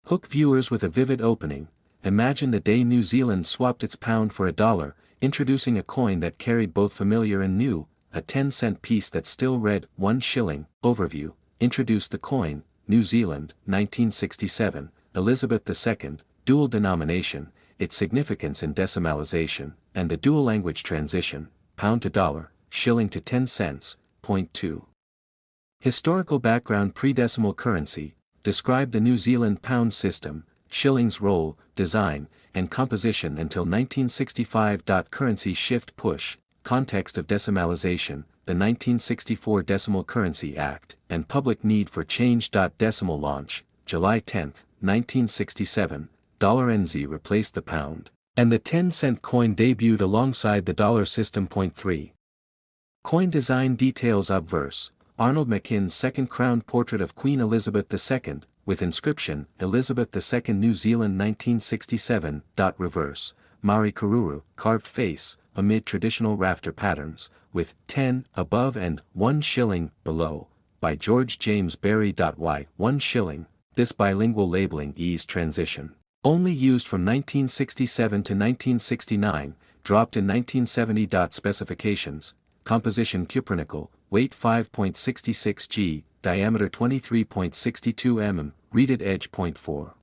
Hook viewers with a vivid opening. Imagine the day New Zealand swapped its pound for $1, introducing a coin that carried both familiar and new, a 10-cent piece that still read, 1 shilling. Overview, introduced the coin, New Zealand, 1967, Elizabeth II, dual denomination, its significance in decimalization, and the dual language transition, pound to dollar, shilling to 10 cents. Point 2. Historical background. Pre-decimal currency, describe the New Zealand pound system, shilling's role, design, and composition until 1965. Currency shift push, context of decimalization, the 1964 Decimal Currency Act, and public need for change. Decimal launch, July 10, 1967, $NZ replaced the pound, and the 10-cent coin debuted alongside the dollar system. Point 3. Coin design details. Obverse, Arnold McKin's second crowned portrait of Queen Elizabeth II, with inscription, Elizabeth II New Zealand 1967. Reverse, Maori Karuru, carved face, amid traditional rafter patterns, with 10 above and 1 shilling below, by George James Barry. Y 1 shilling, this bilingual labeling eased transition. Only used from 1967 to 1969, dropped in 1970. Specifications, composition cupronickel, weight 5.66 g, diameter 23.62 mm, reeded edge. Point 4.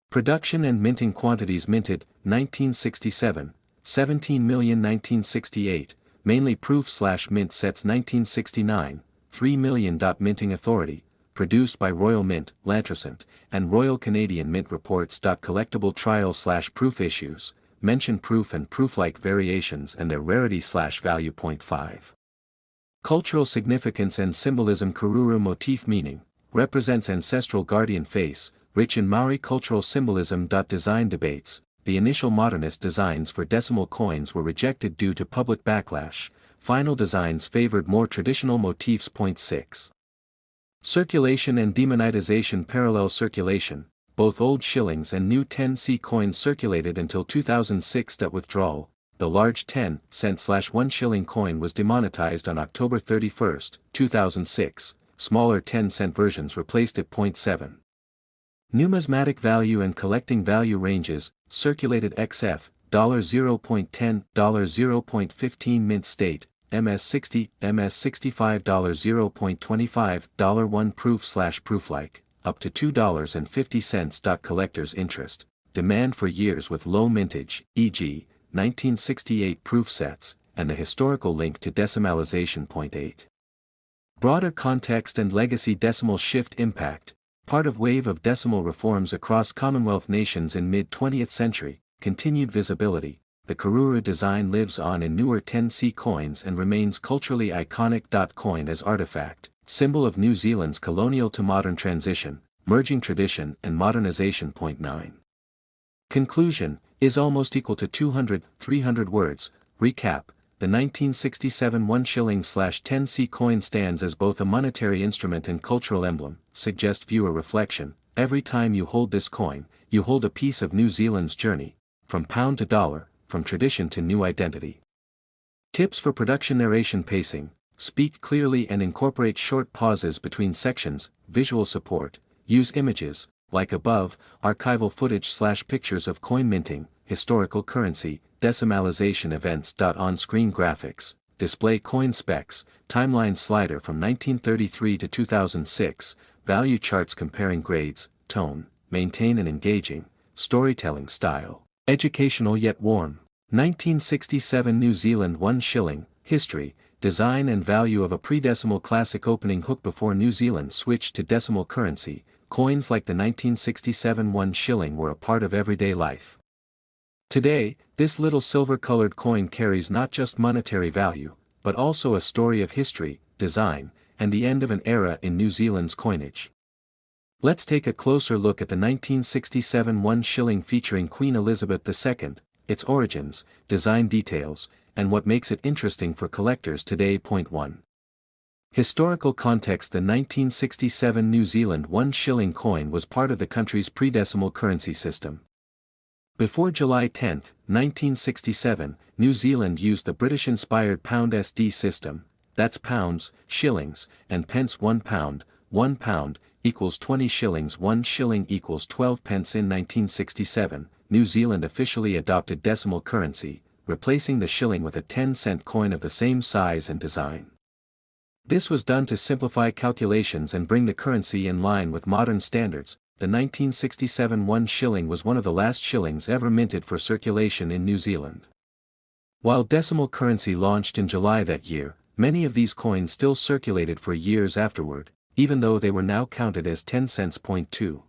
Production and minting quantities. Minted, 1967, 17 million. 1968, mainly proof/mint sets. 1969, 3 million. Minting authority, produced by Royal Mint, Lantricent, and Royal Canadian Mint. Reports. Collectible trial/proof issues, mention proof and proof-like variations and their rarity/value. Point 5. Cultural significance and symbolism. Karuru motif meaning, represents ancestral guardian face, rich in Maori cultural symbolism. Design debates, the initial modernist designs for decimal coins were rejected due to public backlash, final designs favored more traditional motifs. Point 6. Circulation and demonetization. Parallel circulation, both old shillings and new 10c coins circulated until 2006. Withdrawal, the large 10-cent/1 shilling coin was demonetized on October 31, 2006, smaller 10-cent versions replaced it. Point 7. Numismatic value and collecting value ranges, circulated XF, $0.10, $0.15 mint state, MS60, MS65, $0.25, $1 proof/proof-like, up to $2.50. Collector's interest, demand for years with low mintage, e.g., 1968 proof sets, and the historical link to decimalization. Point 8. Broader context and legacy. Decimal shift impact, part of wave of decimal reforms across Commonwealth nations in mid-20th century, continued visibility. The Karuru design lives on in newer 10c coins and remains culturally iconic. Coin as artifact, symbol of New Zealand's colonial to modern transition, merging tradition and modernization. Point 9. Conclusion, is almost equal to 300 words. Recap, the 1967 1 shilling/10c coin stands as both a monetary instrument and cultural emblem. Suggest viewer reflection, every time you hold this coin, you hold a piece of New Zealand's journey, from pound to dollar, from tradition to new identity. Tips for production. Narration pacing, speak clearly and incorporate short pauses between sections. Visual support, use images, like above, archival footage/pictures of coin minting, historical currency, decimalization events. On-screen graphics, display coin specs, timeline slider from 1933 to 2006, value charts comparing grades, tone, maintain an engaging, storytelling style, educational yet warm. 1967 New Zealand 1 shilling, history, design and value of a pre-decimal classic opening hook. Before New Zealand switched to decimal currency, coins like the 1967 1 shilling were a part of everyday life. Today, this little silver-colored coin carries not just monetary value, but also a story of history, design, and the end of an era in New Zealand's coinage. Let's take a closer look at the 1967 1 shilling featuring Queen Elizabeth II, its origins, design details, and what makes it interesting for collectors today. Point 1. Historical context. The 1967 New Zealand 1 shilling coin was part of the country's pre-decimal currency system. Before July 10, 1967, New Zealand used the British-inspired pound SD system, that's pounds, shillings, and pence. 1 pound equals 20 shillings. 1 shilling equals 12 pence. In 1967, New Zealand officially adopted decimal currency, replacing the shilling with a 10-cent coin of the same size and design. This was done to simplify calculations and bring the currency in line with modern standards. The 1967 1 shilling was one of the last shillings ever minted for circulation in New Zealand. While decimal currency launched in July that year, many of these coins still circulated for years afterward, even though they were now counted as 10 cents. 2.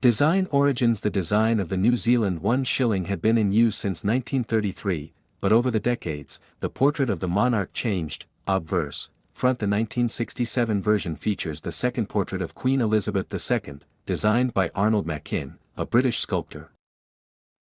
Design origins. The design of the New Zealand 1 shilling had been in use since 1933, but over the decades, the portrait of the monarch changed. Obverse, front. The 1967 version features the second portrait of Queen Elizabeth II, designed by Arnold Machin, a British sculptor.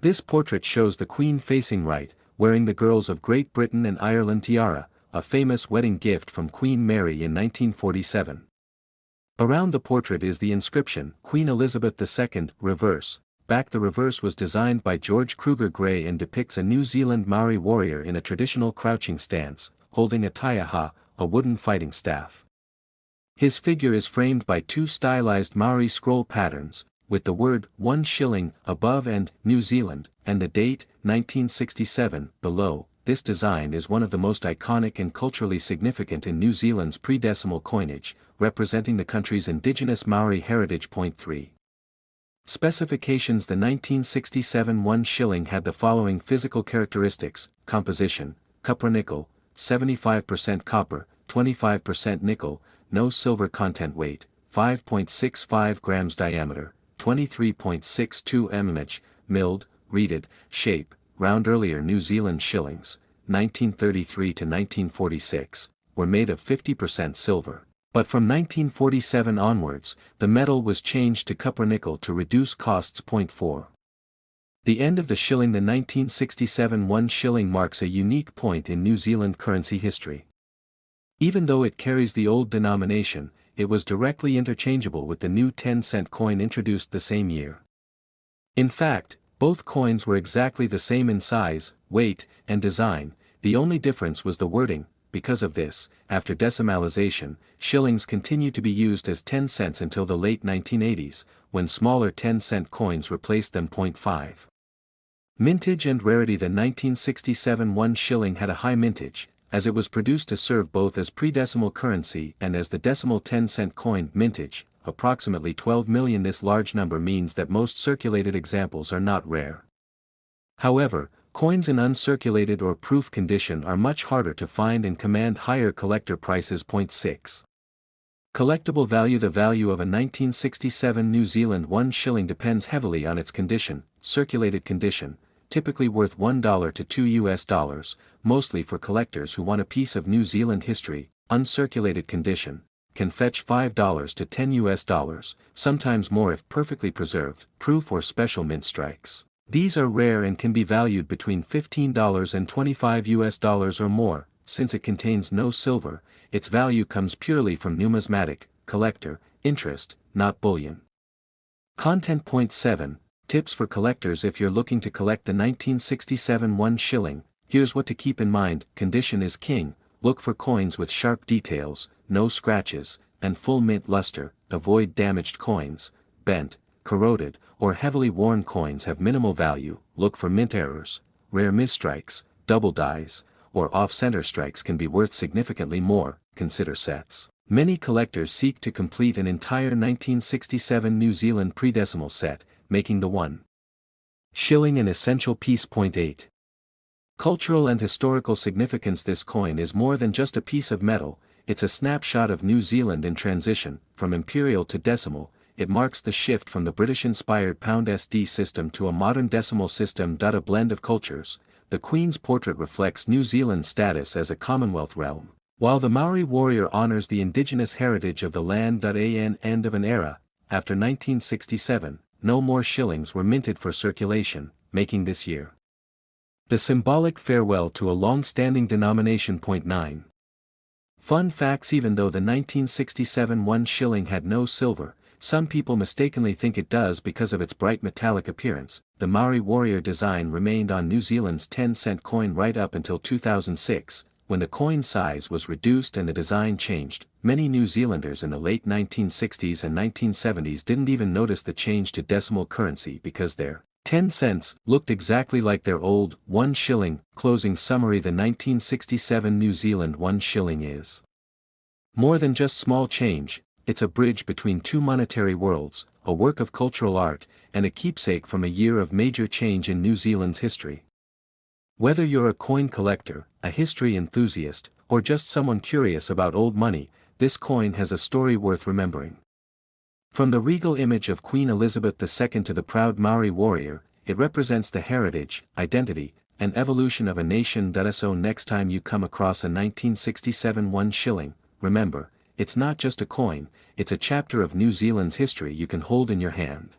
This portrait shows the Queen facing right, wearing the Girls of Great Britain and Ireland tiara, a famous wedding gift from Queen Mary in 1947. Around the portrait is the inscription, Queen Elizabeth II, reverse, back. The reverse was designed by George Kruger Gray and depicts a New Zealand Maori warrior in a traditional crouching stance, holding a taiaha, a wooden fighting staff. His figure is framed by two stylized Maori scroll patterns, with the word 1 shilling above and New Zealand, and the date, 1967, below. This design is one of the most iconic and culturally significant in New Zealand's pre-decimal coinage, representing the country's indigenous Maori heritage. 3. Specifications. The 1967 1 shilling had the following physical characteristics: composition, cupronickel, 75% copper, 25% nickel, no silver content. Weight, 5.65 grams. Diameter, 23.62 mm, milled, reeded, shape, round. Earlier New Zealand shillings, 1933 to 1946, were made of 50% silver, but from 1947 onwards, the metal was changed to cupronickel to reduce costs. 4. The end of the shilling. The 1967 1 shilling marks a unique point in New Zealand currency history. Even though it carries the old denomination, it was directly interchangeable with the new 10-cent coin introduced the same year. In fact, both coins were exactly the same in size, weight, and design. The only difference was the wording. Because of this, after decimalization, shillings continued to be used as 10 cents until the late 1980s, when smaller 10-cent coins replaced them. 5. Mintage and rarity. The 1967 1 shilling had a high mintage, as it was produced to serve both as pre-decimal currency and as the decimal 10-cent coin. Mintage, approximately 12 million. This large number means that most circulated examples are not rare. However, coins in uncirculated or proof condition are much harder to find and command higher collector prices. 6. Collectible value. The value of a 1967 New Zealand 1 shilling depends heavily on its condition. Circulated condition, typically worth $1 to $2, mostly for collectors who want a piece of New Zealand history. Uncirculated condition, can fetch $5 to $10, sometimes more if perfectly preserved. Proof or special mint strikes. These are rare and can be valued between $15 and $25 or more. Since it contains no silver, its value comes purely from numismatic, collector, interest, not bullion. Content. 7. Tips for collectors. If you're looking to collect the 1967 1 shilling, here's what to keep in mind. Condition is king. Look for coins with sharp details, no scratches, and full mint luster. Avoid damaged coins. Bent, corroded, or heavily worn coins have minimal value. Look for mint errors. Rare misstrikes, double dies, or off-center strikes can be worth significantly more. Consider sets. Many collectors seek to complete an entire 1967 New Zealand pre-decimal set, making the 1 shilling an essential piece. 8. Cultural and historical significance. This coin is more than just a piece of metal, it's a snapshot of New Zealand in transition, from imperial to decimal. It marks the shift from the British-inspired pound SD system to a modern decimal system. A blend of cultures. The Queen's portrait reflects New Zealand's status as a Commonwealth realm, while the Maori warrior honors the indigenous heritage of the land. End of an era. After 1967, no more shillings were minted for circulation, making this year the symbolic farewell to a long-standing denomination. 9. Fun facts. Even though the 1967 1 shilling had no silver, some people mistakenly think it does because of its bright metallic appearance. The Maori warrior design remained on New Zealand's 10-cent coin right up until 2006, when the coin size was reduced and the design changed, many New Zealanders in the late 1960s and 1970s didn't even notice the change to decimal currency because their 10 cents looked exactly like their old 1 shilling. Closing summary: the 1967 New Zealand 1 shilling is more than just small change, it's a bridge between two monetary worlds, a work of cultural art, and a keepsake from a year of major change in New Zealand's history. Whether you're a coin collector, a history enthusiast, or just someone curious about old money, this coin has a story worth remembering. From the regal image of Queen Elizabeth II to the proud Maori warrior, it represents the heritage, identity, and evolution of a nation. So next time you come across a 1967 1 shilling, remember, it's not just a coin, it's a chapter of New Zealand's history you can hold in your hand.